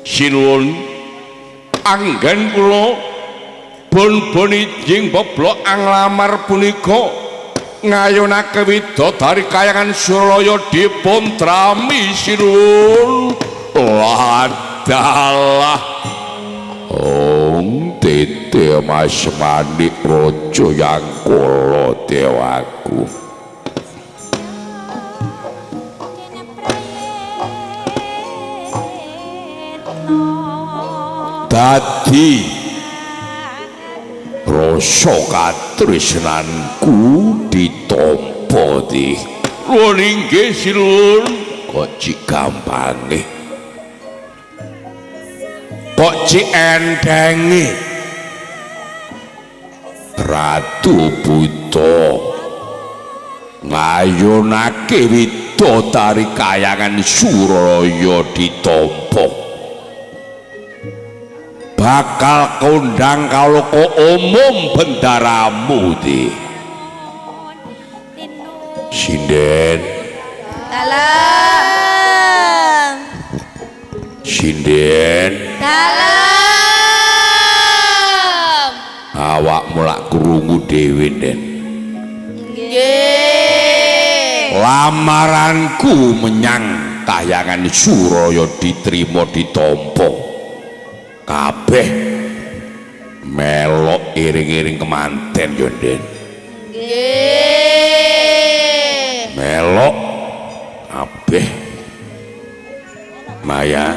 Sinuwun anggen kula bon ijing boblok anglamar punika ngayunake widodari kayangan Suralaya dipun trami sinuwun. Wadalah tete Mas Manik Raja yang kula dewaku. Dadi rasa katresnanku ditampa di nggih sinuwun. Kok cik gampange kok cik endengi Ratu Buta ngayunake widodari kayangan Suralaya ditampa bakal kondang kaloko umum bendaramu di sinden dalam sinden dalam awak mulak krungu dhewe Den. nggih Lamaranku menyang kayangan Suralaya diterima ditampa kabeh melok iring-iring kemanten yo Den. nggih Melok kabeh Maya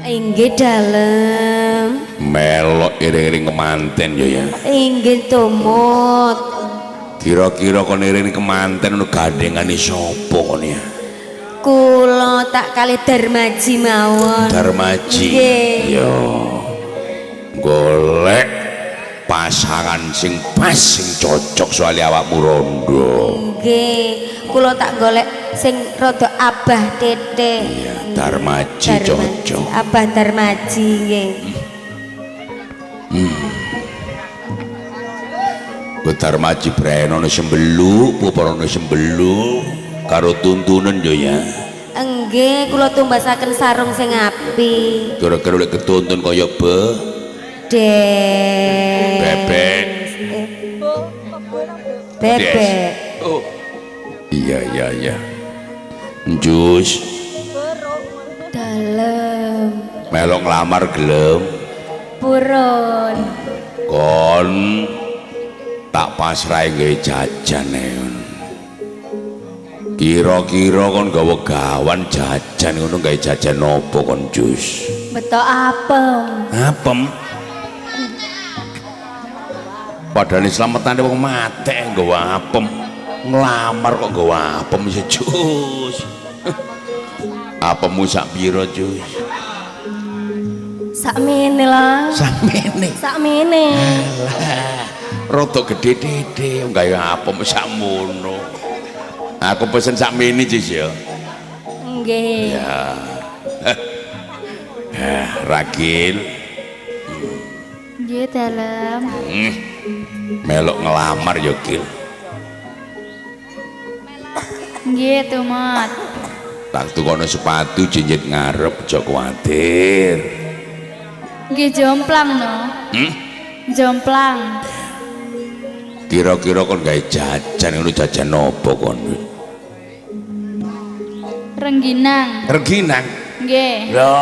inggih dalem melok iring-iring kemanten yo ya. inggih tumut Kira-kira kon iring kemanten ono gandengane sapa kon ya? kula tak kali Darmaji mawon. Darmaji. Nggih. Yo. Golek pasangan sing pas sing cocok soal awakmu rondo. Nggih, kula tak golek sing rada abah tete. Iya, Darmaji cocok. Abah Darmaji nggih. Darmaji breno sembelu, puparane sembelu karo tuntunan yo ya. Nggih, kula tumbasaken sarung sing apik. Kira-kira lek ketuntun kaya bebek. Bebek. Oh. Iya. Jus. Dalem. Melok nglamar gelem. Purun. Kon tak pasrahe gawe jajan neon. Kira-kira kon gawe gawan jajan ngono gawe jajan nopo kon Jus? Betok apem. Apem. Padahal slametane wong mate gawe apem. Nglamar kok gawe apem sih Jus. Apemmu sak pira Jus? Sakmene lah. Sakmene. Sakmene. Alah. Rada gedhe-gedhe gawe apem sakmono. Aku pesen sakmene Jus ya. Nggih. Ya. Ragil. Nggih dalem. Melok ngelamar ya Gil. Nggih tumut. Tak tukono sepatu jinjit ngarep aja kuwatir. Nggih jomplang no. Jomplang. Kira-kira kon gawe jajan ngono jajan apa kon? Rengginang. Rengginang. Nggih. Lho,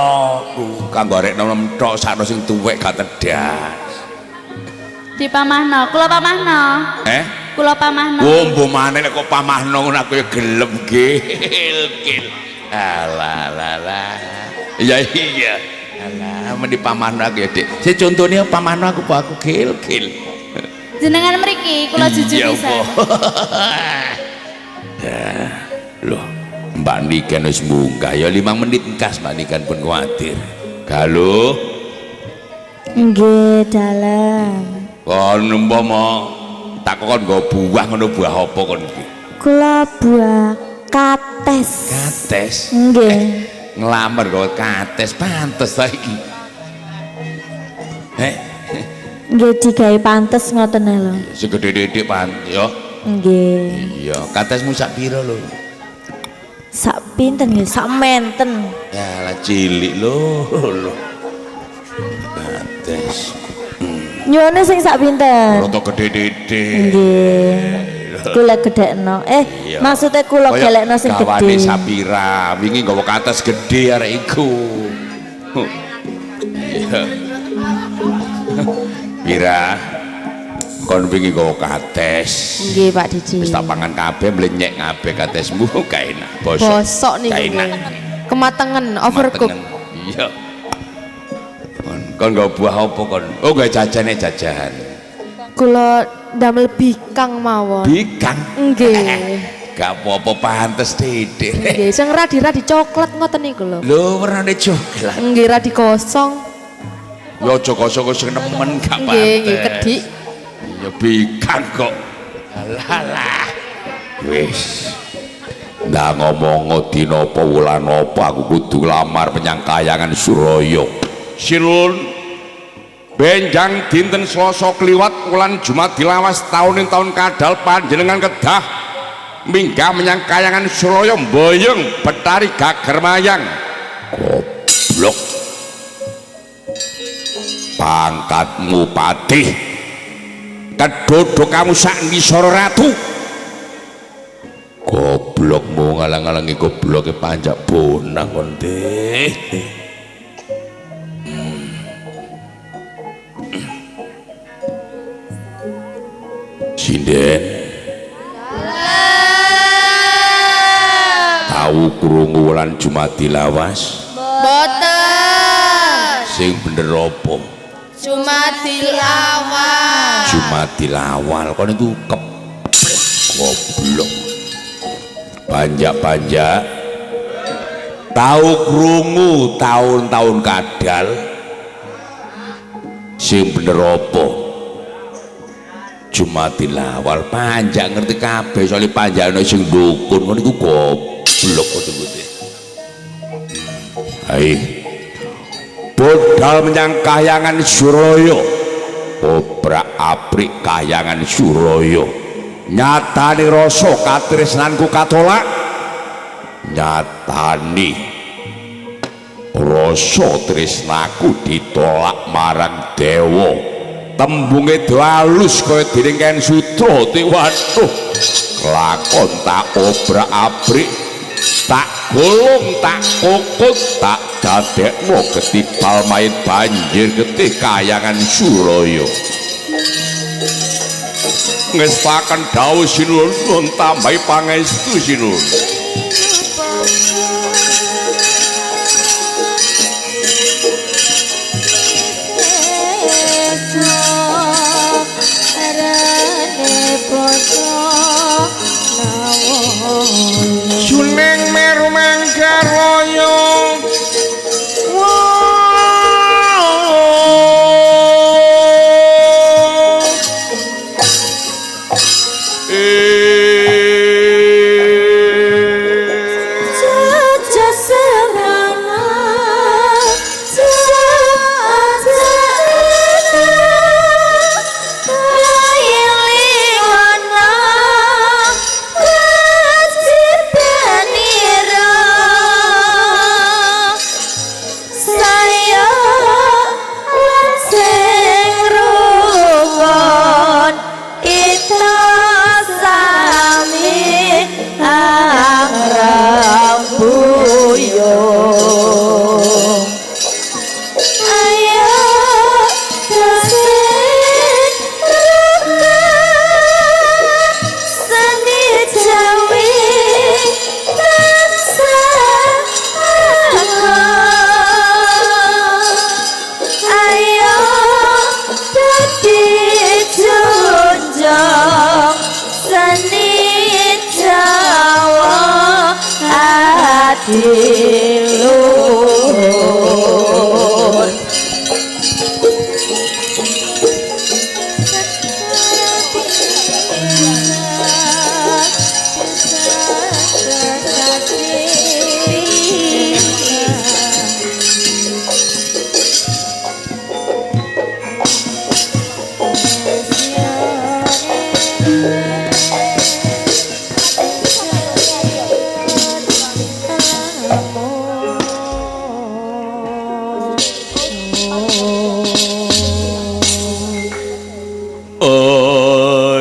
kanggo arek nom tok sakno sing tuwek gak tedas. Dipamahno, kula pamahno. Kula pamahno. Mbok maneh nek kok pamahno ngono aku ya gelem Gil. Alah. Iya. Alah, men dipamahno aku ya, Dik. Sing contone pamahno aku apa aku Gil. Jenengan mriki kula jujur pisan. Ya, loh, Mbak Niken wis munggah ya 5 menit engkas Mbak Niken pun kuwatir. Galuh. Nggih dalem. Kon umpama tak kon nggo buah ngono buah apa kon iki? Kula buah kates. Kates. Nggih. Nglamar nggo kates pantes ta iki. Nggih digawe pantes ngoten lho. Segede-gede pan ya. Nggih. Iya, katesmu sak pira lho? Sak pinten nggih, sak menten. Ya lah cilik lho. Kates. Nyuwune sing sak pinten? Roto gede-gede. Nggih. Kula gedhekno. Iya. Maksudnya kula gelekno sing gawane gedhe. Sapira, wingi nggawa kates gedhe arek iku. Iya. Pira. Kon wingi nggawa kates. Nggih, Pak Didi. Wis tak pangan kabeh mlenyek kabeh katesmu gak enak. Bosok niku. Gak enak. Kematengen, overcook. Iya. Kon nggawa buah apa kon? Oh, gak jajan. Kula ndamel bikang mawon. Bikang. Nggih. Gak apa-apa pantes titik. Nggih, sing radi-radi coklat ngoten niku lho. Lho, warnane coklat. Nggih, radi kosong. Ya aja kosong-kosong nemen gak pantes. Nggih, kedik. Ya bikang kok. Alah. Wis. Ndak ngomong dina apa wulan apa aku kudu lamar menyang Kahyangan Suraya. Sinun. Benjang dinten Selasa kliwat wulan Jumat dilawas tahun kadal panjenengan kedah minggah menyang Kahyangan Suraya mboyong Betari Gager Mayang. Goblok. Pangkatmu patih. Kedodo kamu sak ngisor ratu. Goblokmu ngalang-alangi gobloke panjak bonang konde. Sinden. Tahu krungu wulan Jumat dilawas? Boten. Sing bener apa? Jumat dilawal. Jumat dilawal kon itu goblok. Panjak-panjak tahu krungu tahun-tahun kadal sing bener apa? Jumat dilawal panjak ngerti kabeh soalnya panjak ana sing dukun kon iku goblok kowe. Hai budal menyang Kahyangan Suraya. Obrak-abrik Kahyangan Suraya. Nyatani rasa katresnanku katolak. Nyatani rasa tresnaku ditolak marang dewa. Tembunge halus kaya diringken sutra. Waduh. Lakon tak obrak-abrik, tak golong, tak kokot, tak dadekno ketipal main banjir getih Kahyangan Suraya. Ngestaken dawuh sinuwun nuwun tambahi pangestu sinuwun. Suning meru manggaroyo.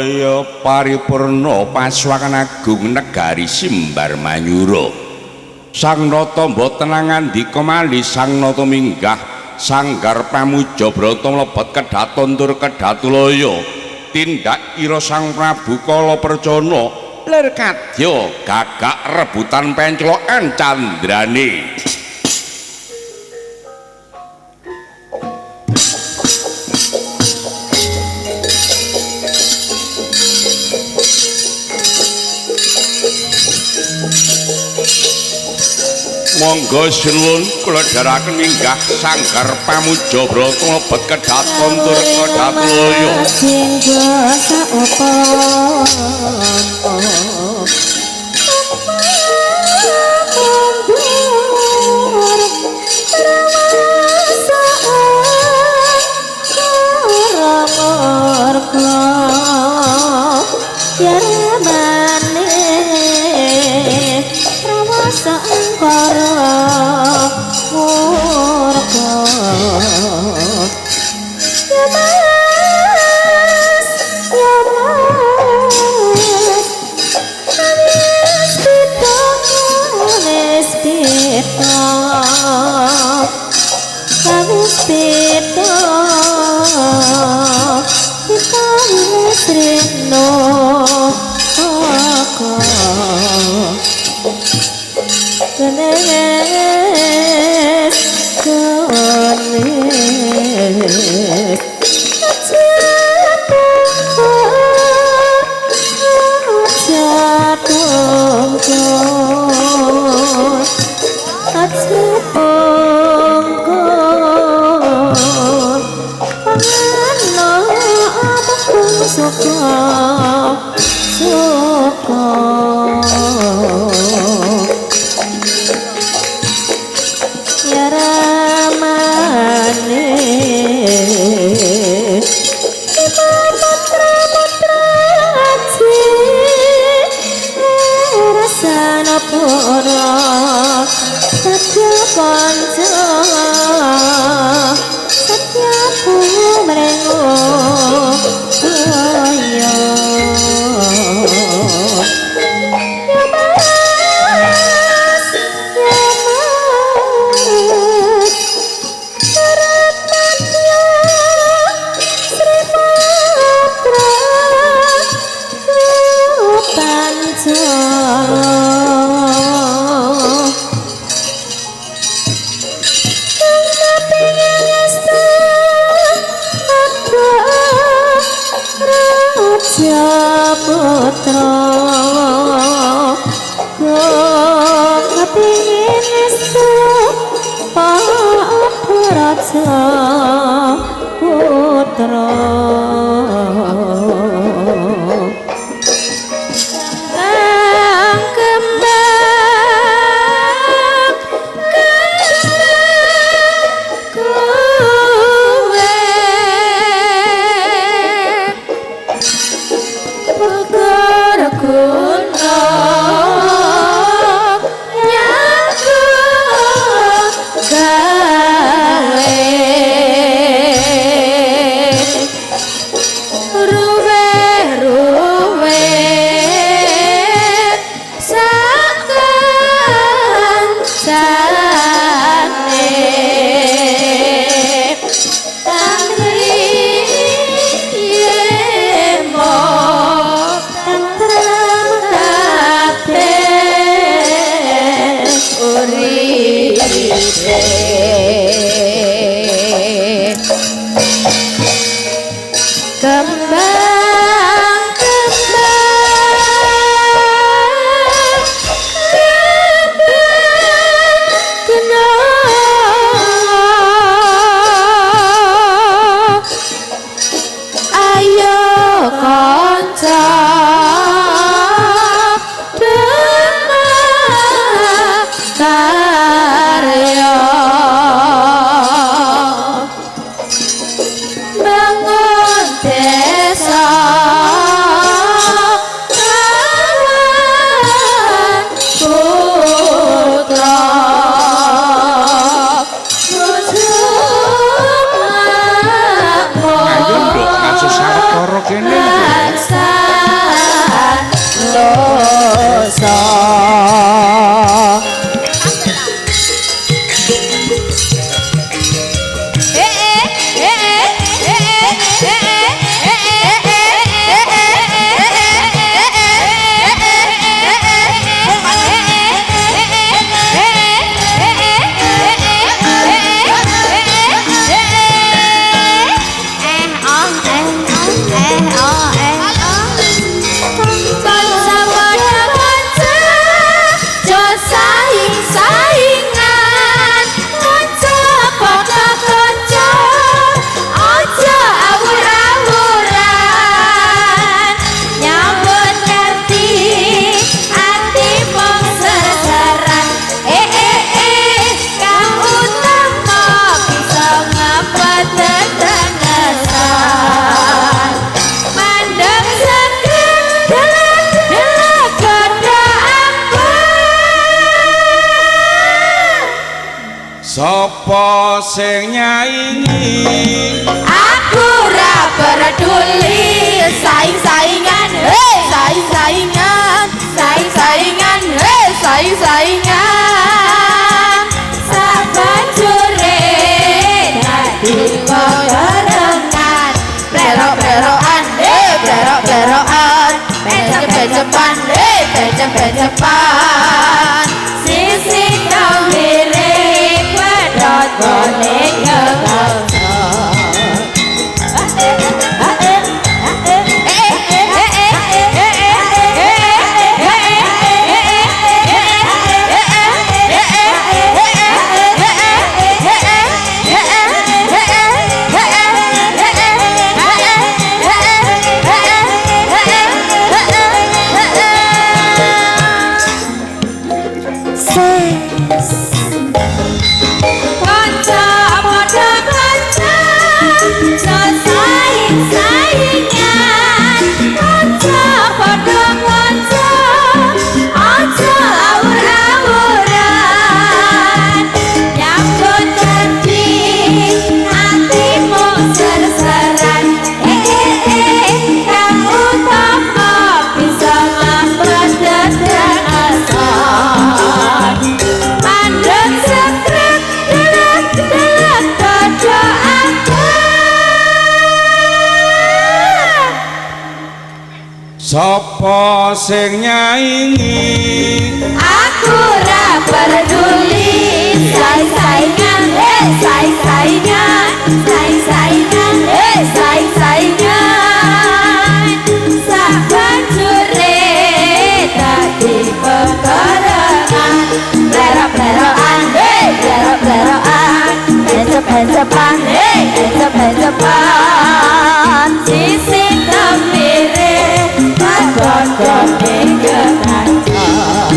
Ya paripurna pasukan agung negari Simbar Manyura. Sang Nata boten ngandika malih sang Nata minggah sanggar pamuja brata mlebet kedhaton tur kedhatulaya. Tindak ira Sang Prabu Kala Percana lir kadya gagak rebutan penclokan candrane. Monggo sinuwun kula dherekaken minggah sanggar pamuja brata mlebet kedhaton tur kedhatulaya. Karya sapa sing nyaingi Aku ora peduli saing-saingan, saing-saingan, saing-saingan, saing-saingan. Sabanjure dadi kerengan, plero-pleroan, plero-pleroan, becep-becepan, becep-becepan. Sisi kau lirik pedot golek ngegoso. sapa sing nyaingi Aku ora peduli saing-saingan, saing-saingan, saing-saingan, saing-saingan. Sabanjure dadi pekerengan, plero-pleroan, plero-pleroan, becep-becepan, becep-becepan. Sisi kemire padha-padha kekancan.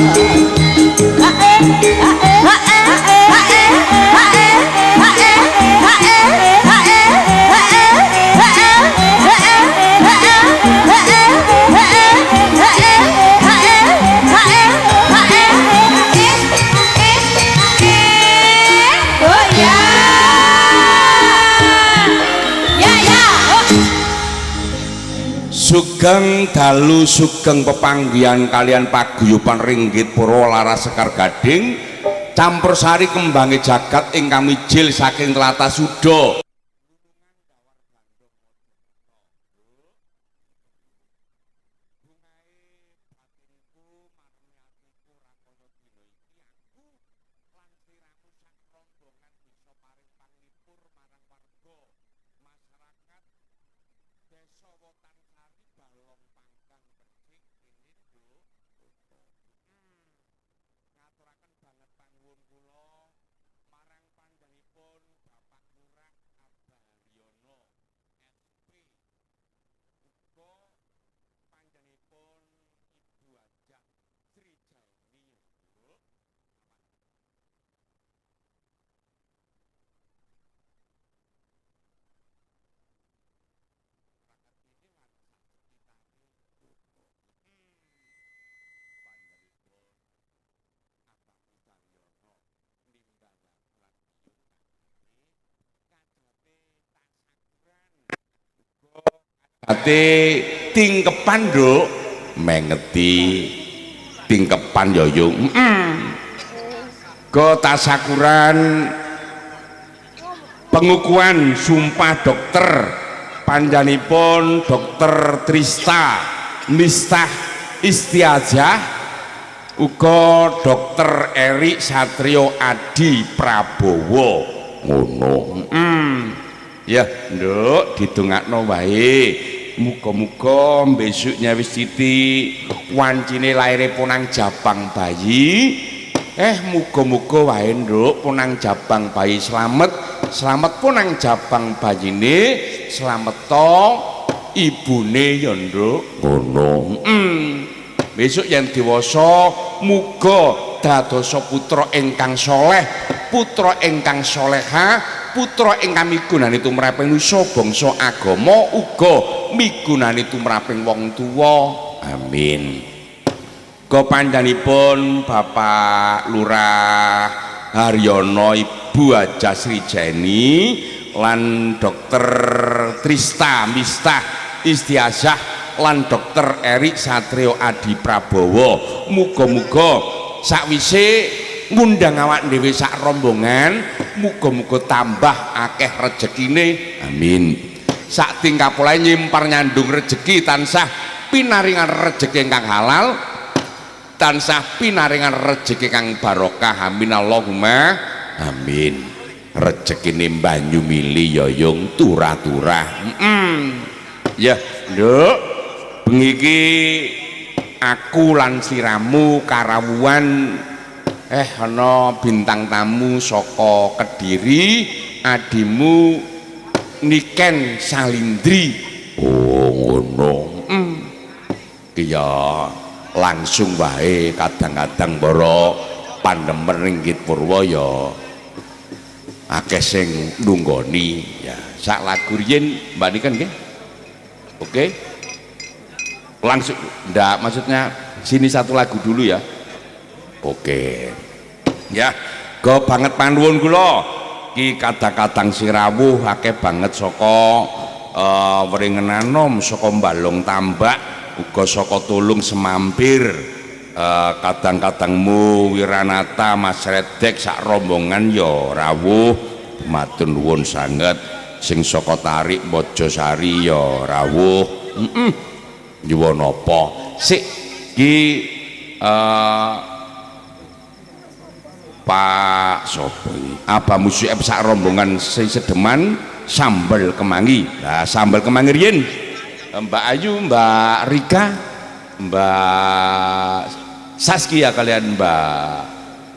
Sugeng dalu sugeng pepanggihan kalian paguyuban ringgit pura laras sekar gading campur sari kembangi jagat ingkang mijil saking tlatah Suda ate tingkepan nduk mengeti tingkepan yoyong go tasakuran pengukuhan sumpah dokter panjanipun dokter Trista Mistah Istiazah uga dokter Erik Satrio Adi Prabowo ngono ya nduk didongakno wae muga-muga besoknya wis titik wancine laire ponang jabang bayi muga-muga wae nduk ponang jabang bayi selamat ponang jabang bayine selamet to ibune ya nduk ngono besok yang dewasa muga dadosa putra ingkang soleh putra ingkang soleha putra ingkang migunani tumraping nusa bangsa agama uga migunani tumraping wong tuwa amin. Go panjenenganipun Bapak Lurah Haryono, Ibu Haja Sri Jeni lan Dokter Trista Mistah Istiazah lan Dokter Erik Satrio Adi Prabowo. Muga-muga sakwise ngundang awak dhewe sak rombongan, muga-muga tambah akeh rezekine. Amin. Sak tingkapulae nyimpar nyandung rezeki tansah pinaringan rezeki ingkang halal, tansah pinaringan rezeki kang barokah. Amin Allahumma amin. Rezekine banyu mili yoyong turah-turah. Ya, Nduk. Bengi iki aku lan sliramu karawuhan ana bintang tamu saka Kediri, adimu Niken Salindri. Oh ngono. Ya langsung wae kadang-kadang para pandemen ringgit purwa ya akeh sing nunggoni ya. Sak lagu riyen Mbak Niken nggih. Oke. Langsung ndak, maksudnya sini satu lagu dulu ya. Oke. Ya, go banget panuwun kula. Ki kadang-kadang sirawuh akeh banget saka Weringen Anom, saka Balong Tambak, uga saka Tulung Semampir. Kadang-kadangmu Wiranata, Mas Redek sak rombongan ya rawuh. Matur nuwun sanget. Sing saka Tarik Mojosari ya rawuh. Nyuwun apa? Sik ki Pak sapa iki? Abah Musuib sak rombongan sing sedeman sambal kemangi. Lah sambal kemangi riyen Mbak Ayu, Mbak Rika, Mbak Saskia kalian Mbak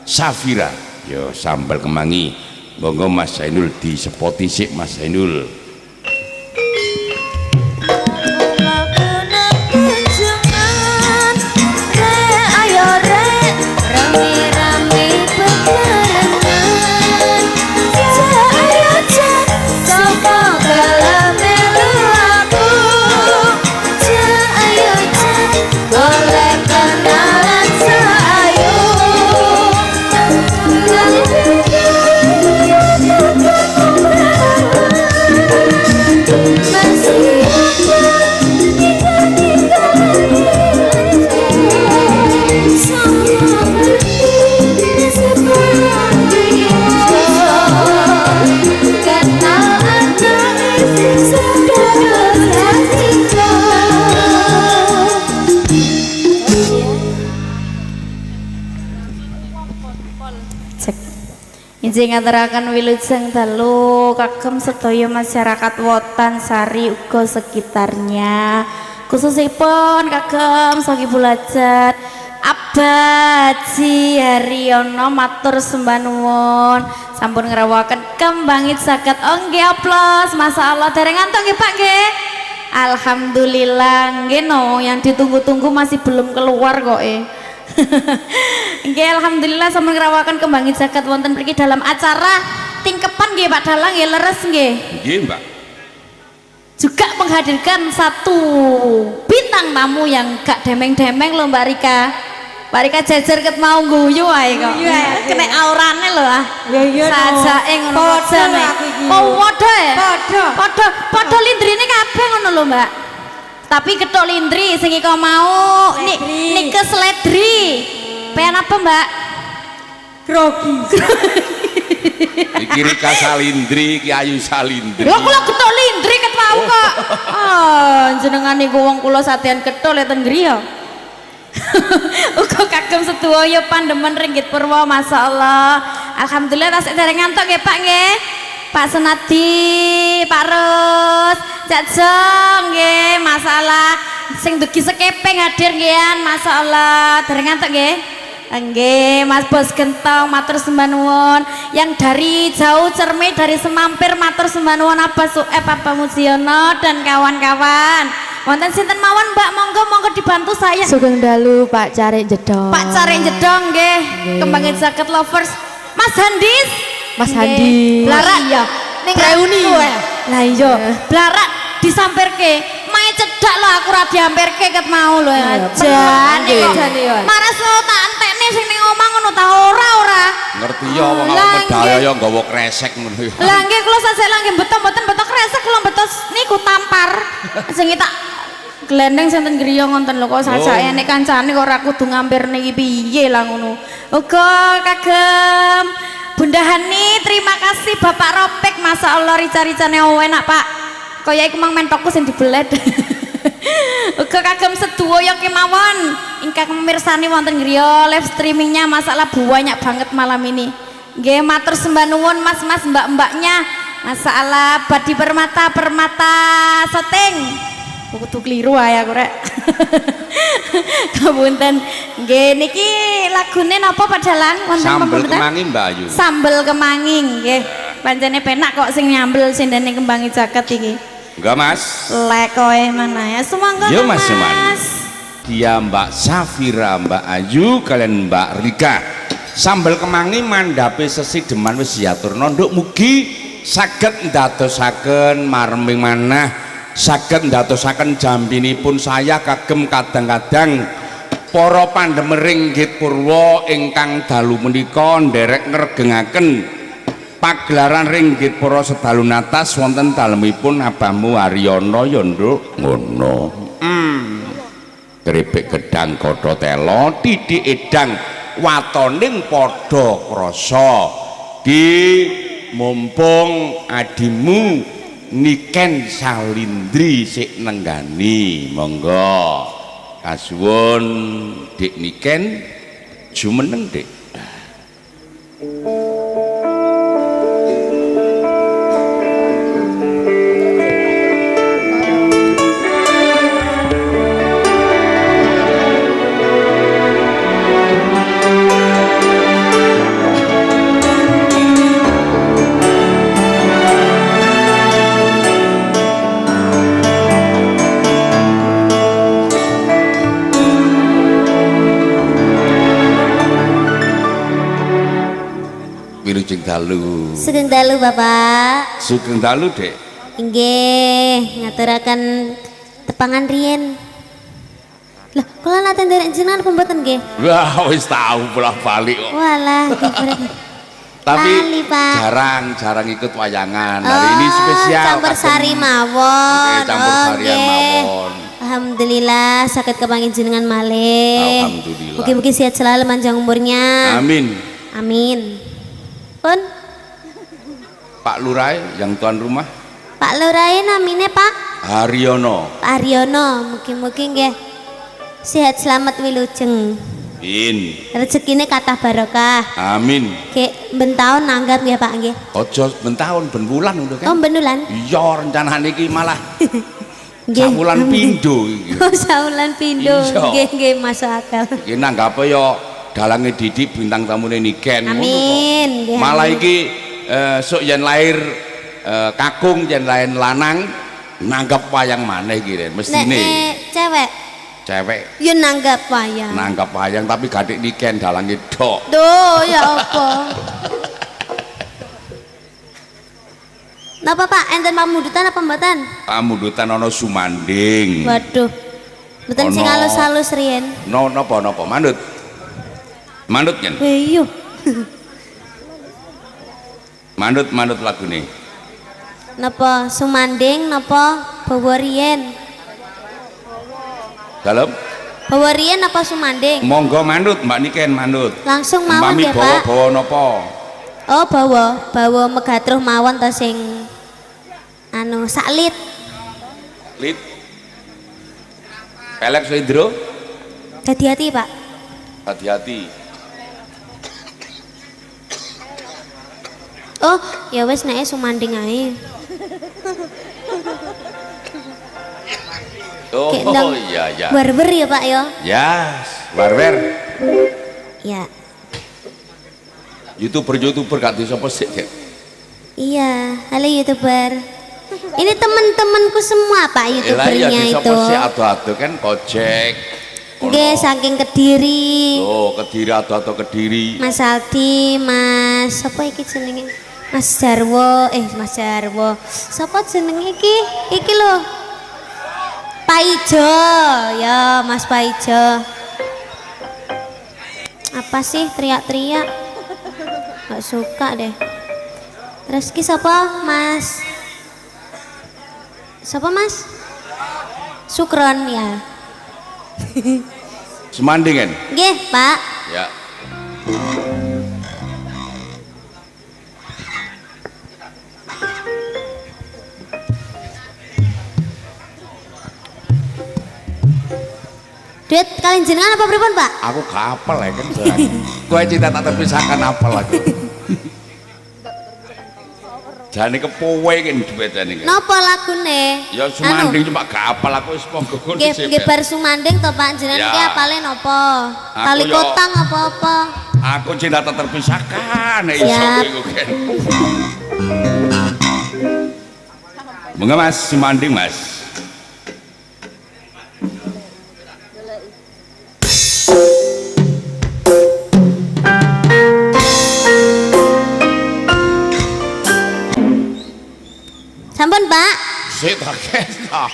Safira. Yo sambal kemangi. Monggo Mas Zainul disepoti sik Mas Zainul. Injing ngaturaken wilujeng dalu kagem sedaya masyarakat Wotan Sari uga sekitarnya, khususipun kagem Sogi Bulajat Abah Haji Haryono matur sembah nuwun sampun ngrawuhaken kembangit saged. Oh nggih aplaus, masyaallah dereng ngantuk nggih Pak nggih. Alhamdulillah nggih no, yang ditunggu-tunggu masih belum keluar kok Nggih alhamdulillah sampun ngrawuhaken kembangit saged wonten mriki dalam acara tingkepan nggih Pak Dalang nggih leres nggih. Nggih Mbak. Juga menghadirkan satu bintang tamu yang gak demeng-demeng lho Mbak Rika. Mbak Rika jejer ket mau guyu ae kok. Kena aurane lho ah. Iya sajake ngono padha. Oh padha ya? Padha. Padha lindrine kabeh ngono lho Mbak. Tapi ketok lindri sing iko mau Nike Sledri. Pengen apa Mbak? Grogi. Iki Rika Salindri, Ki Ayu Salindri. Ya kula ketok lindri ket wau kok. Jenengan niku wong kula satean ketok leten griya. Uga kagem sedaya pandemen ringgit purwa masyaallah. Alhamdulillah tasik dereng ngantuk nggih Pak nggih. Pak Senadi, Pak Rus, Cak Jong nggih, masalah sing dugi sekepeng hadir nggih, masyaallah. Dereng ngantuk nggih. Nggih, Mas Bos Gentong matur sembah nuwun. Yang dari jauh Cerme dari Semampir matur sembah nuwun Abah Sueb, Abah Musiono dan kawan-kawan. Wonten sinten mawon Mbak, monggo dibantu saya. Sugeng dalu Pak Carik Jedong. Pak Carik Jedong nggih, kembangin jaket lovers. Mas Handis. Mas Handi. Blarak iya. Ning reuni. Lah iya, blarak disampirke. Mae cedak lho aku ora diampirke ket mau lho. Jan iki. Maras lo tak entekne sing ning omah ngono ta ora. Ngerti ya wong aku medaya ya nggawa kresek ngono ya. Lah nggih kula sasek lah nggih mboten beto kresek kula beto niku tampar. Sing tak glendeng sinten griya ngonten lho kok sajake nek kancane kok ora kudu ngampirne iki piye lah ngono. Uga kagem Bunda Hani, terima kasih Bapak Ropek, Masya Allah rica-ricane enak Pak. Kaya iku mang mentokku sing dibelet. Uga kagem sedaya kemawon ingkang mirsani wonten griya live streamingnya masalah banyak banget malam ini. Nggih matur sembah nuwun mas-mas mbak-mbaknya. Masalah Badi Permata Soting. Kudu keliru ae aku rek. Kapunten. Nggih niki lagune napa padhalan wonten Sambel Kemangi Mbak Ayu. Sambel Kemangi nggih. Pancene penak kok sing nyambel sindene kembangi jaket iki. Enggak Mas. Lek kowe mana ya semangga Yo Mas Seman. Dia Mbak Safira, Mbak Ayu kalian Mbak Rika. Sambel Kemangi mandhape sesideman wis diaturna nduk mugi saged ndadosaken marming manah saged ndadosaken jambinipun saya kagem kadang-kadang para pandhemering Git Purwa ingkang dalu menika nderek ngregengaken pagelaran ringgit para sedalu natas wonten dalemipun Abahmu Haryono ya nduk ngono. Kripik gedang godho telo titik edang watoning padha krasa di mumpung adimu Niken Salindri sik nenggani monggo kasuwun Dik Niken jumeneng Dik. Wilujeng dalu. Sugeng dalu Bapak. Sugeng dalu Dek. Inggih ngaturaken tepangan riyen. Lah kula nate nderek jenengan apa mboten nggih? Wah wis tahu bolak-balik kok. Walah Tapi lali, Pak. jarang ikut wayangan. Hari ini spesial. Campur sari mawon. Campur sarian mawon. Alhamdulillah sakit kepangin jenengan malih. Alhamdulillah. Mugi-mugi sehat selalu panjang umurnya. Amin. Amin. Pun Pak Lurai yang tuan rumah. Pak Lurae namine Pak Haryono. Pak Haryono, mugi-mugi nggih sehat selamat wilujeng. Amin. Rezekine kathah barokah. Amin. Nggih ben taun nanggap nggih Pak nggih. Ojo ben taun ben bulan udah kan. Oh ben bulan. Iya rencanane iki malah Nggih. sabulan pindho iki. Oh saulan pindho. Iya. Nggih nggih masuk akal. Iki nanggape ya dalange Didik bintang tamune Niken. Amin. Nggih, Malah amin. iki sok yen lahir kakung yen lain lanang nanggap wayang maneh iki Ren mestine. Cewek yo nanggap wayang. nanggap wayang tapi gadik Niken dalange dok. Duh ya apa? Napa Pak enten pamundutan apa mboten? Pamundutan ana sumanding. Waduh. Mboten sing Ono. halus-halus riyen. Napa manut. Manut yen. Iya. Manut lagune. Napa sumanding napa bawa riyen? Dalem Bawa riyen napa sumanding? monggo manut Mbak Niken manut. Langsung mawon Mami ya Pak. bawa napa? Oh bawa megatruh mawon ta sing anu saklit. Lit. Pelek Sindro. Hati-hati Pak. Hati-hati. Oh ya wes nek sumanding ae. Oh Kayak ndang iya. Barber ya Pak ya. Ya, barber. Ya. YouTuber gak di sapa sik, Dek. Iya, halo YouTuber. Ini teman-temanku semua Pak YouTubernya di itu. sapa sik ado-ado kan Gojek. Nggih saking Kediri. Oh, Kediri ado-ado Kediri. Mas Aldi, Mas apa iki jenenge? Mas Jarwo, Mas Jarwo. Sapa jenenge iki? Iki lho. Pak Ijo, ya Mas Pak Ijo. Apa sih teriak-teriak? Gak suka deh. Terus ki siapa Mas? Siapa Mas? Sukron ya. Semandingan. Nggih, Pak. Ya. Duit kalian jenengan apa pripun, Pak? Aku kapal ya kan. Kowe cinta tak terpisahkan apa lagi. Jane kepowe kan duit jane. Napa lagune? Ya sumanding cuma kapal aku wis monggo ngono sih. Nggih bar sumanding to Pak jenengan Ya. iki apale napa? Aku Tali yo- kotang apa-apa? Aku cinta tak terpisahkan iso Siap. kowe kan. Bunga Mas sumanding Mas. Sampun, Pak. Sik tak kena.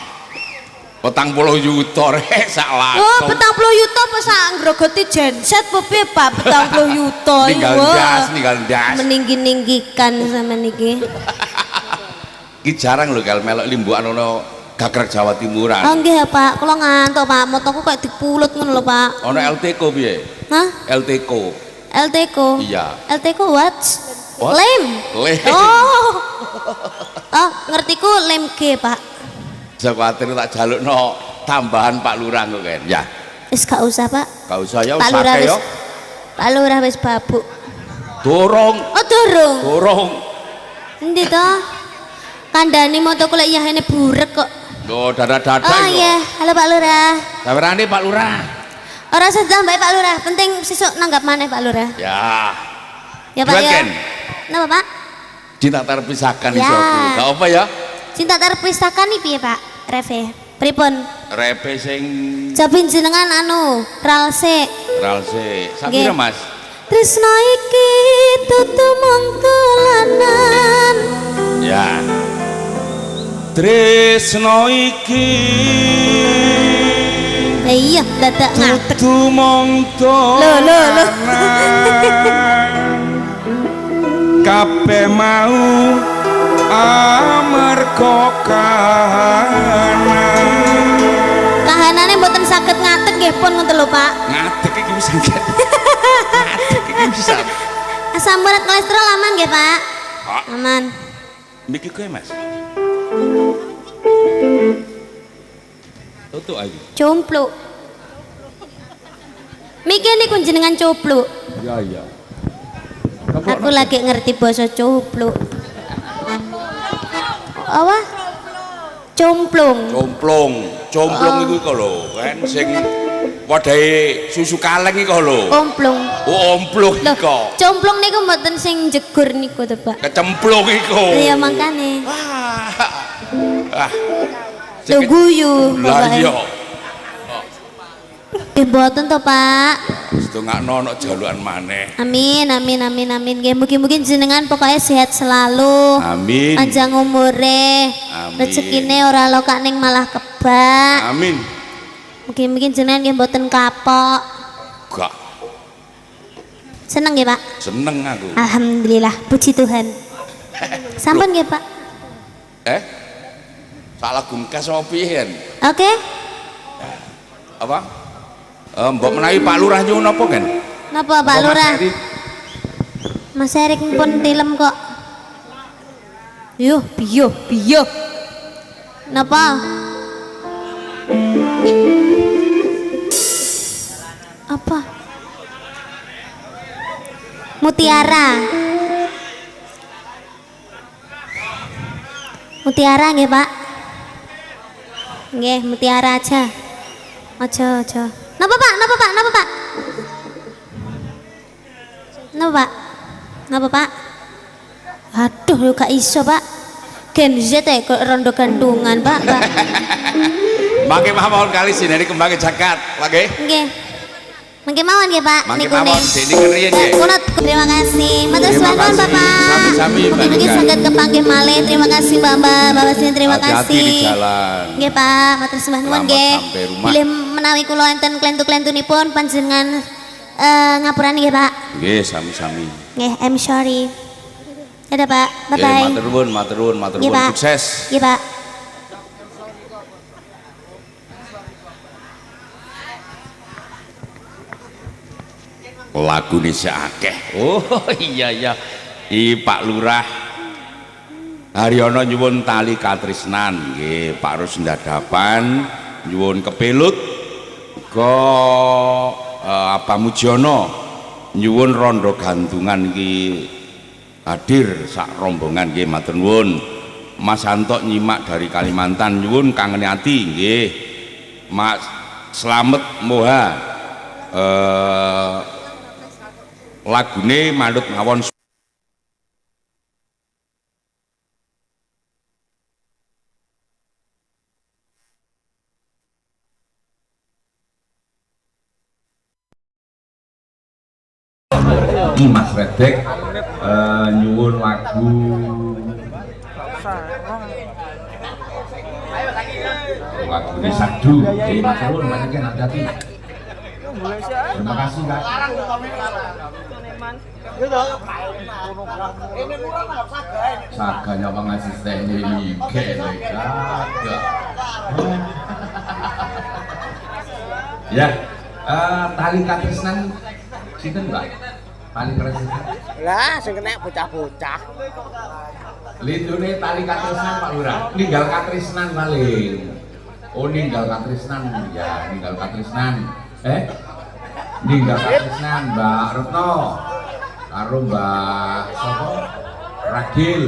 40 juta rek sak Oh, lakon. 40 yuta apa sak ngrogoti genset apa piye, Pak? 40 yuta Tinggal das, tinggal das. meninggi-ninggikan sama niki. Ki jarang lho kalau melok limbukan ono gagrag Jawa Timuran. Oh nggih ya, Pak. Kula ngantuk, Pak. Motoku kayak dipulut ngono lho, Pak. Ono LTK piye? Hah? LTK. LTko. Iya. LTko what? What? Lem. Lem. Oh. Oh, ngertiku lem G, Pak. Saya khawatir tak jalukno tambahan Pak Lurah kok kan. Ya, Wis gak usah, Pak. gak usah ya Pak Lurah usake wis yo. Pak Lurah wis babuk. Dorong, Oh, durung. dorong. Endi to? Kandhane motoku lek yahene burek kok. Loh, dada-dada Oh iku. iya, halo Pak Lurah. Sawerane Pak Lurah. Ora usah tambah Pak Lurah, penting sesuk nanggap maneh Pak Lurah. Ya. Ya Pak ya. Duaken. Napa Pak? Cinta terpisahkan Ya. iso aku. Gak apa ya? Cinta terpisahkan nih piye Pak? Reve. Pripun? Repe sing Jabin jenengan anu, ralse. ralse. Nggih. Sapira Mas? Tresno iki tutu mung dolanan. Ya. Tresno iki Iya, dadak ngatek. tutu mong Lho. kabeh mau amarga Kahanane mboten saged ngatek nggih pun ngoten lho Pak. ngadeg iki bisa ngadeg iki bisa Asam urat kolesterol aman nggih Pak? Pak Aman. niki kowe Mas tutuk aja Cumpluk. Mikir niku jenengan cupluk. iya Aku lagi ngerti bahasa cupluk. Apa? Cumplung. complong iku kok lho kan sing wadahe susu kaleng iki kok lho Omplung. oh omplung Loh, iki kok cumplung niku mboten sing jegur niku to, Pak. kecemplung iku Iya makane. ah Lho guyu lah pokoke. iya Nggih mboten to, Pak. sedongakno ono jalukan maneh Amin. Nggih mugi-mugi jenengan pokoknya sehat selalu. amin Panjang umure. Amin. Rezekine ora lokak ning malah kebak. amin Mugi-mugi jenengan nggih mboten kapok. gak Seneng nggih, Pak? seneng aku Alhamdulillah, puji Tuhan. Sampun nggih, Pak? salah gumkas apa piye Oke. apa mbok menawi Pak Lurah nyuwun apa kan Napa Pak Apa, Mas Lurah? Eri? Mas Erik pun tilem kok. Yuh, biyo. Napa? Apa? Mutiara. Mutiara nggih, Pak? Nggih, mutiara aja. Aja. Napa, Pak? Napa, Pak? Aduh, lu gak iso, Pak. Gen Z kok rondo gantungan, Pak. Mangke mawon kali sinari kembangke jakat lagi Nggih. Mangke mawon nggih Pak. Mangke Niku mawon, dene keriyen nggih. Kunut terima kasih. Matur Terima suwun kasih. Bapak. Sami-sami, Mbak Mugi-mugi Nika. saged kepanggih malih. Terima kasih Bapak. Bapak sini terima Hati-hati kasih. di jalan. Nggih Pak, matur suwun nuwun Selamat nggih. sampai rumah. Bilih menawi kula enten klentu-klentunipun panjenengan ngapurani nggih Pak. Nggih, sami-sami. Nggih, I'm sorry. Dadah Pak. Bye Nggih, bye. matur nuwun, matur nuwun, matur Nggih, nuwun. Pak. Sukses. Nggih Pak. Lagu ini akeh. Oh iya iya. Pak Lurah Haryono nyuwun tali katresnan nggih, Pak Rusndadapan nyuwun kepelut go apa Mujiono nyuwun rondo gantungan iki hadir sak rombongan nggih, matur nuwun. Mas Anto nyimak dari Kalimantan nyuwun kangen ati nggih. Mas Slamet Moha lagune manut mawon. Mas Redek nyuwun lagu ini Sadu. Mas Nuwun banyak hati-hati. Terima kasih Kak. Saganya pengasisten ini ya, tali katresnan sinten Mbak? Tali katresnan. Lah sing kena bocah-bocah. Lindune tali katresnan Pak Lurah. Ninggal katresnan paling. Oh ninggal katresnan ya, ninggal katresnan. Ninggal katresnan Mbak Retno karo Mbak sapa? Ragil.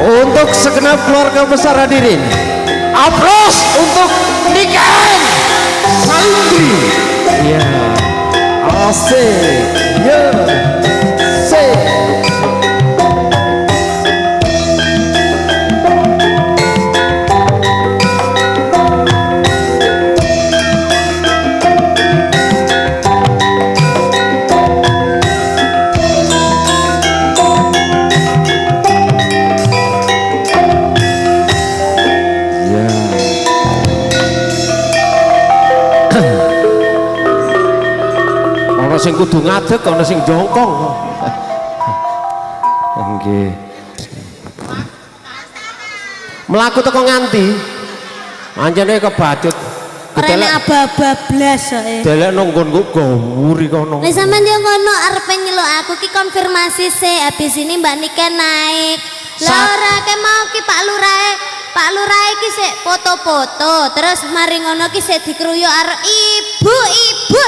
Untuk segenap keluarga besar hadirin, aplaus untuk nikahan Salindri. Ya, asik. Ya, asik. Ana sing kudu ngadeg, ana sing jongkong. Nggih. Mlaku teko nganti. Anjene kebacut. Orene aba-aba blas kok. Delek nang nggonku gawuri kono. Lah sampean yo ngono arepe nyeluk aku ki konfirmasi sih habis ini Mbak Nika naik. Lah ora ke mau ki Pak Lurah iki sik foto-foto terus mari ngono ki sik dikruyuk arek ibu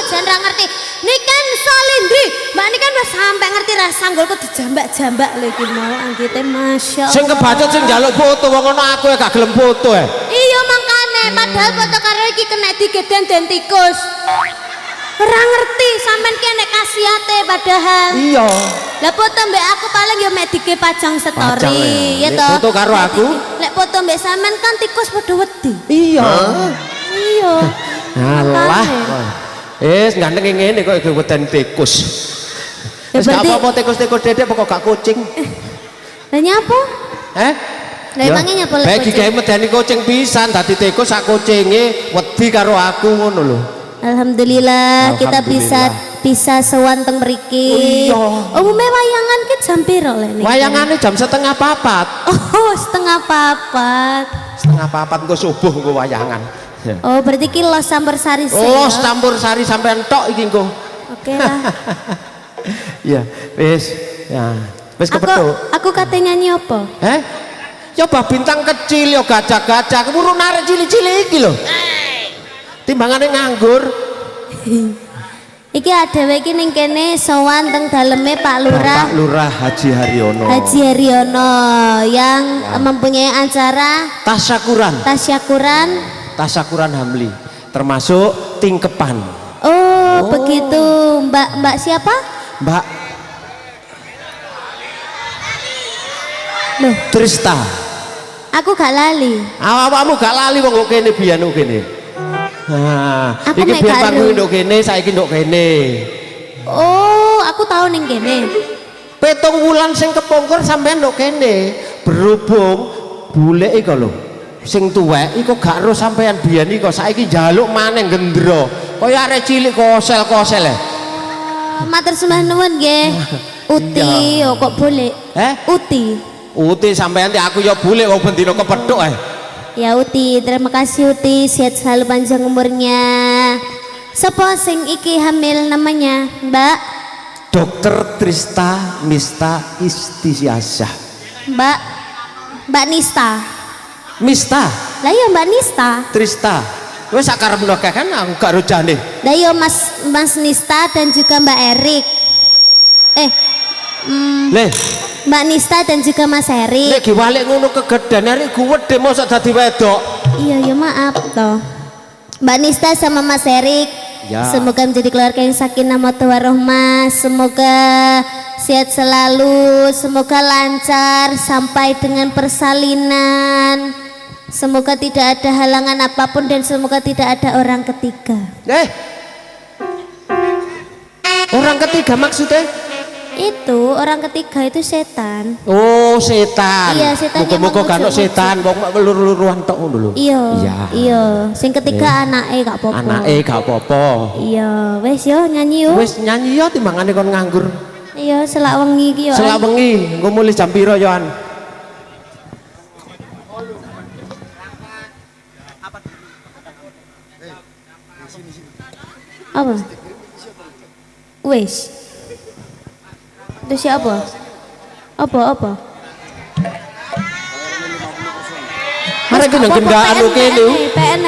jan ra ngerti. Niken Salindri, Mbak Nika wis sampe ngerti ra sanggulku dijambak-jambak lho iki mau anggite masyaallah. Sing kebacut sing njaluk foto wong ngono aku ya gak gelem foto ya. Iya mangkane padahal foto karo iki kena digeden den tikus. Ora ngerti sampean ki nek kasiate padahal. Iya. Lah foto mbek aku paling ya mek dige pajang story Pajang ya Nek toh. foto karo aku? Lek foto mbek sampean kan tikus padha wedi. Iya. Iya. Alah. Makane. Ganteng ngene kok weden tikus. Ya Wis gak berarti- apa-apa tikus-tikus dedek pokok gak kucing. Lah nyapa? Lah emangnya nyapa lek Bagi kucing? gawe medeni kucing pisan dadi tikus sak kucinge wedi karo aku ngono lho. Alhamdulillah kita Alhamdulillah. bisa sowan teng mriki. Oh iya. Umume wayangan ki jam piro lek niki? Wayangane jam 3:30. Oh, 3:30. 3:30 engko subuh engko wayangan. Oh, berarti ki los campur sari sih. Oh, ya? campur sari sampean tok iki engko. Oke lah. Iya, wis. Ya. Wis kepethuk. Aku kate nyanyi apa? Coba bintang kecil yo gajah-gajah keburu narik cilik-cilik iki lho. Timbangane nganggur. Iki adewe iki ning kene sowan teng daleme Pak Lurah. Pak Lurah Haji Haryono. Haji Haryono yang mempunyai acara Tasyakuran Hamli, termasuk tingkepan. Oh, begitu. Mbak siapa? Mbak Loh, Trista. Aku gak lali. Awakmu gak lali wong kok kene biyen kok kene. Aku Iki mek biyen karo. panggung nduk kene, saiki nduk kene. Oh, aku tahu ning kene. 7 wulan sing kepungkur sampean nduk kene. Berhubung bule iku lho. Sing tuwek iku gak ero sampean biyen iku saiki njaluk maneh gendro. Kaya arek cilik kosel-kosel e. Matur sembah nuwun nggih. Uti, oh, kok boleh? Uti. Uti sampean ti aku ya bule wong bendina kepethuk Ya Uti, terima kasih Uti, sehat selalu panjang umurnya. Sopo sing iki hamil namanya, Mbak? Dokter Trista Mista Istisyasah. Mbak Nista. Mista Lah iya Mbak Nista. Trista. Wis sakarepno kan aku gak rojane. Lah iya Mas Nista dan juga Mbak Erik. Le, Mbak Nista dan juga Mas Erik. nek diwalik ngono kegeden arek guwedhe mosok dadi wedok. Iya ya maaf toh. Mbak Nista sama Mas Erik. Ya. Semoga menjadi keluarga yang sakinah mawaddah warahmah. Semoga sehat selalu, semoga lancar sampai dengan persalinan. Semoga tidak ada halangan apapun dan semoga tidak ada orang ketiga. Orang ketiga maksudnya? Itu orang ketiga itu setan. Oh, setan. Iya, setan yang Muga-muga gak ono mengujuk-ujuk. setan, wong mak lur-luruan tok ngono lho. Iya. Iya. Iya. Sing ketiga anake gak apa-apa. Anake gak apa-apa. Iya, wes yo nyanyi yo. Wis nyanyi ya timbangane kon nganggur. Iya, selak wengi iki yo. Selak wengi, engko mulih jam piro yo an? Apa? Wes. Itu siapa? Apa? Arek ki nang gendaan lho kene. PN.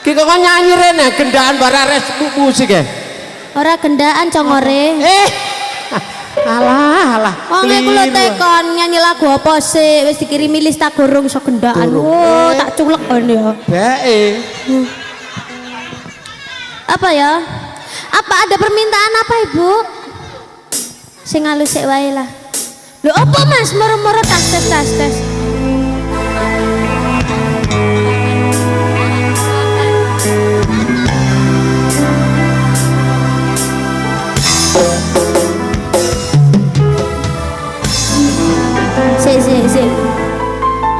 Ki kok nyanyi rene gendaan barare musik e. Ora gendaan congore. Alah. Wong iku lho tekon nyanyi lagu apa sih? Wis dikirimi lista gorong iso gendaan. Oh, tak culek kon ya. Bae. Apa ya? Apa ada permintaan apa, Ibu? Sing halus sik wae lah. Lho apa Mas? Moro-moro tas. Sik.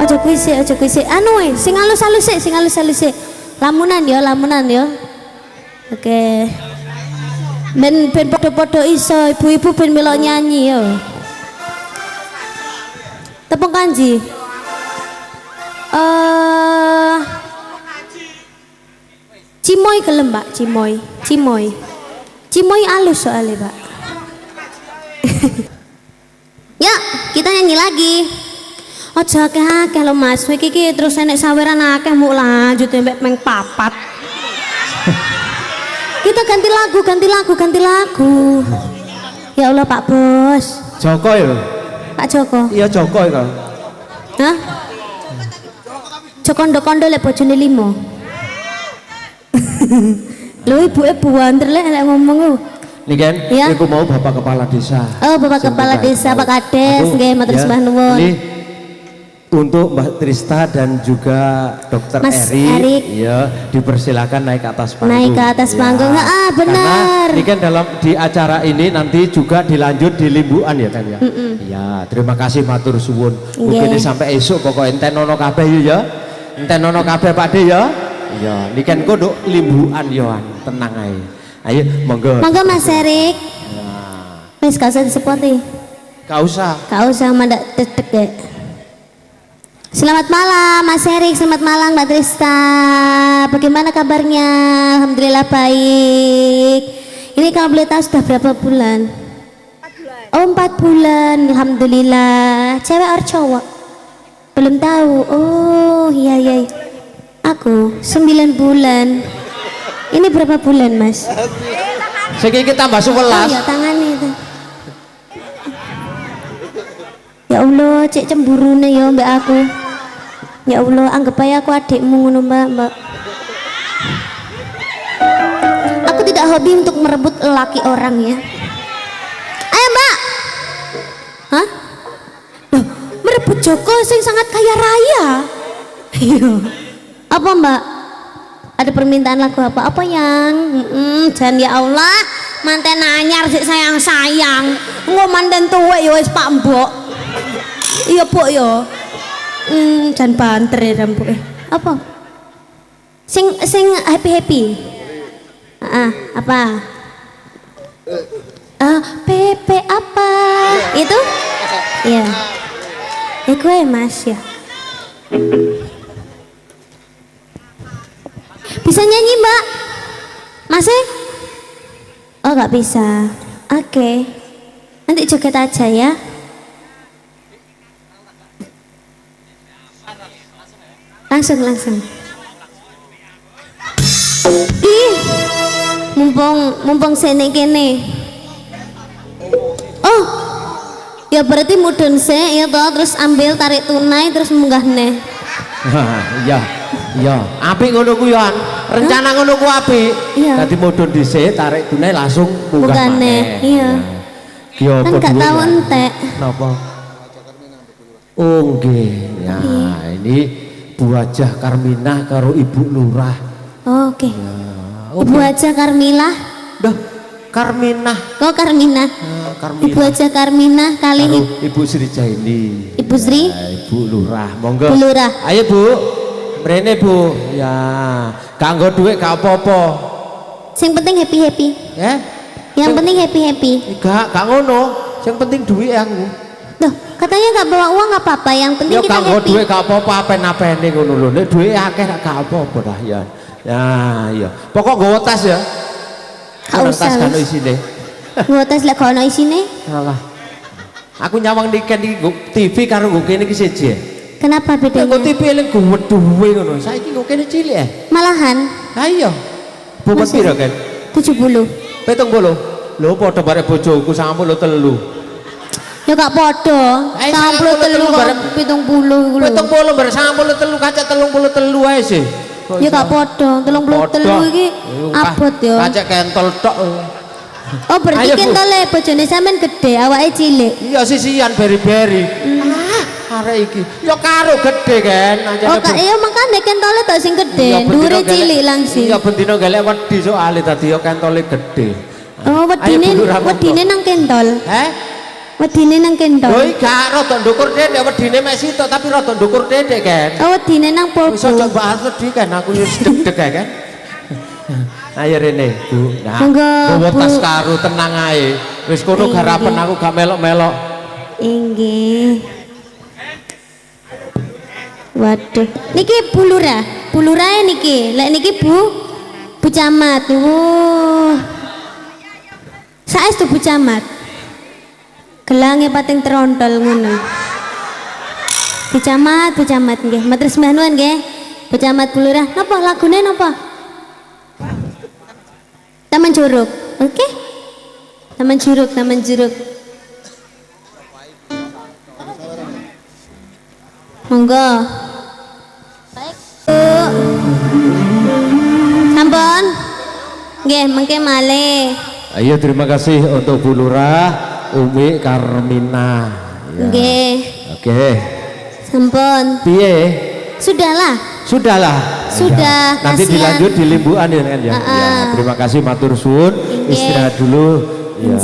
Aja kuwi sik. Anu sing halus-halus sik. Lamunan ya. Oke. Ben podo-podo iso ibu-ibu ben melok nyanyi yo. Tepung kanji. Cimoy gelem, Pak, Cimoy alus soalnya, Pak. Ya, kita nyanyi lagi. Aja akeh-akeh lho Mas, iki terus enek saweran akeh mau lanjut mbek meng papat. Kita ganti lagu. Ya Allah Pak Bos. Joko ya? Pak Joko. Iya Joko iku. Hah? Joko kondo lek bojone 5. Lho ibuke buanter lek ngomong ku. Niken, Ya. iku mau Bapak Kepala Desa. Oh, Bapak Kepala Desa, Pak Kades, nggih matur sembah nuwun. Ini untuk Mbak Trista dan juga Dokter Mas Erik, Erik. ya dipersilakan naik ke atas panggung. Naik ke atas panggung. Benar. Karena ini kan di acara ini nanti juga dilanjut di Limbuan ya kan ya. Ya, terima kasih matur suwun. Mungkin sampai esok pokoknya enten ono kabeh ya. Enten ono kabeh Pak De ya. Ya, ini kan kudu Limbuan yoan, tenang aja. Ayo monggo. Monggo Mas Erik. Wis gak usah disepoti. Gak usah. Gak usah mandak tetek deh. Selamat malam Mas Erik, selamat malam Mbak Trista. Bagaimana kabarnya? Alhamdulillah baik. Ini kalau boleh tahu sudah berapa bulan? 4 bulan. Oh 4 bulan, alhamdulillah. Cewek atau cowok? Belum tahu. Oh iya. Aku 9 bulan. Ini berapa bulan Mas? Saiki tambah 11. Oh ya tangannya itu. Ya Allah, cek cemburu nih ya mbak aku. Ya Allah, anggap aja aku adikmu ngono mbak. Aku tidak hobi untuk merebut lelaki orang ya. Ayo mbak. Hah? Loh, merebut Joko sing sangat kaya raya. Iya. Apa Mbak? Ada permintaan lagu apa? Apa yang? Jan ya Allah, manten anyar sik sayang-sayang. Engko manten tuwek ya wis Pak Mbok. Iya, Bu ya. Jan banter ya Bu. Apa? Sing happy. Apa? PP apa? Itu? Iya. Ya gue Mas ya. Bisa nyanyi Mbak? Masih? Oh nggak bisa. Oke. Nanti joget aja ya. Langsung. Ih, mumpung sene kene. Oh, ya berarti mudun sih ya toh, terus ambil tarik tunai terus munggah neh. Iya, apik ngono ku yo. Rencana ngono ku apik. Iya. Dadi mudhun dhisik, tarik tunai langsung munggah maneh. Iya. Ki opo Kan gak tau entek. Napa? Oh nggih. Ya, ini Bu Hajah Karminah karo Ibu Lurah. Oh, oke. Ya, Ibu Hajah Karmilah. Dah, Karminah. Kok Karminah? Karminah. Ibu Hajah Karminah kali Karo Ibu Sri Jaini. Ibu Sri? Ya, Ibu Lurah. Monggo. Bu Lurah. Ayo Bu. Mrene Bu. Ya, gak nggo dhuwit gak apa-apa. Sing penting happy. Ya. Yang penting happy. Gak ngono. Yang penting duit aku. Tuh, katanya gak bawa uang gak apa-apa, yang penting Ya kita kanggo happy. duit gak apa-apa, apen-apene ngono lho. Nek duit akeh gak apa-apa dah ya. Ya, iya. Pokok nggawa tas ya. Gak usah, Tas kan wis. isine. Gua tes lek kono isine. Alah. Aku nyawang niken iki TV karo nggo kene iki siji. Kenapa Nek bedanya? nggo TV eling duwe ngono. Saiki nggo kene cilik ya. Malahan Ha iya. Bobot Masih? piro kan? 70. 70. Lho padha bare bojoku 93. Ya gak podo. Eh, 93 bareng. kok 70 iku lho. 70 bare 93 kacak 33 ae sih. Kok Ya iso? gak podo. 33 iki abot ya. Kacak kentol tok. Oh, berarti Ayo, Bu. kentole bojone sampean gede, awake cilik. Iya sisian beri-beri. Arek iki. Ya karo gede kan. Oh, kak, iya makanya kentole tok sing gede, dhuwure cilik langsung. Iya bendino galek wedi soalé dadi ya kentole gede. Oh, wedine nang kentol. Wedine nang kentol. Lho gak rada ndukur dhek wedine mek sitok tapi rada ndukur dhek kan. Oh, wedine nang Wis popo. aja bahas wedi kan aku yo deg-deg kan. Ayo rene, Bu. Nah, Monggo, bawa Bu. tas karo tenang ae. Wis kono Inggih. garapen aku gak melok-melok. Inggih. Waduh, niki Bu Lurah. Bu Lurah niki. Lek niki Bu Camat. Saestu Bu Camat. Gelange pating terontol ngono. Bu Camat nggih. Matur sembah nuwun nggih. Bu Camat Bu Lurah. Napa lagune napa? Taman Juruk. Oke? Taman Juruk. Monggo. Baik, Bu. Sampun. Nggih, mengke malih. Ayo terima kasih untuk Bu Lurah, Umi Karminah. Ya. Nggih. Oke. Sampun. Piye? Sudahlah. Sudahlah. Sudah, Ya. Nanti kasihan. dilanjut di limbuan ya kan ya. Ya, terima kasih matur suwun. Nggih. Istirahat dulu. Ya,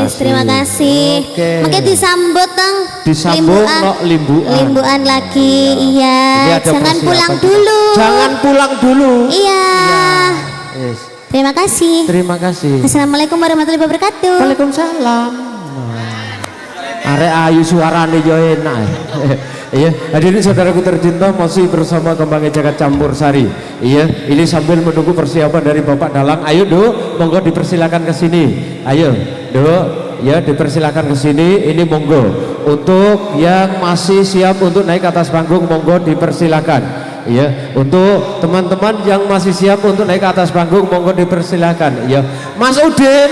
Terima kasih. Oke. Mungkin disambut tang. Disambut no limbuan. Limbuan lagi. Ini Iya. ada Jangan persiapan pulang juga. dulu. Jangan pulang dulu. Iya. Yes. Terima kasih. Terima kasih. Assalamualaikum warahmatullahi wabarakatuh. Waalaikumsalam. Arek ayu suarane yo enak. Iya, hadirin saudaraku tercinta masih bersama Kembang Jagat Campur Sari. Iya, ini sambil menunggu persiapan dari Bapak Dalang. Ayo, Duk, monggo dipersilakan ke sini. Ayo, Duk, ya dipersilakan ke sini. Ini monggo. Untuk yang masih siap untuk naik ke atas panggung, monggo dipersilakan. Iya, untuk teman-teman yang masih siap untuk naik ke atas panggung, monggo dipersilakan. Iya, Mas Udin.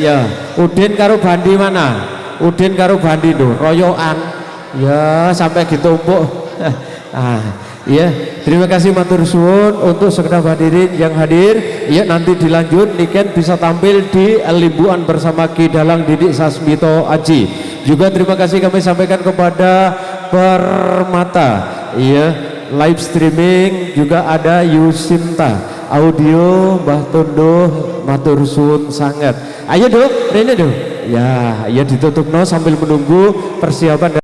Ya, Udin karo Bandi mana? Udin karo Bandi do, royoan. Ya, sampai ditumpuk. Iya, terima kasih matur suwun untuk segenap hadirin yang hadir. Ya, nanti dilanjut Niken bisa tampil di limbuan bersama Ki Dalang Didik Sasmito Aji. Juga terima kasih kami sampaikan kepada Permata, iya, live streaming juga ada Yusinta, audio Mbah Tondo matur suwun sangat. Ayo dong, rene dong. Ya, ya ditutup no sambil menunggu persiapan.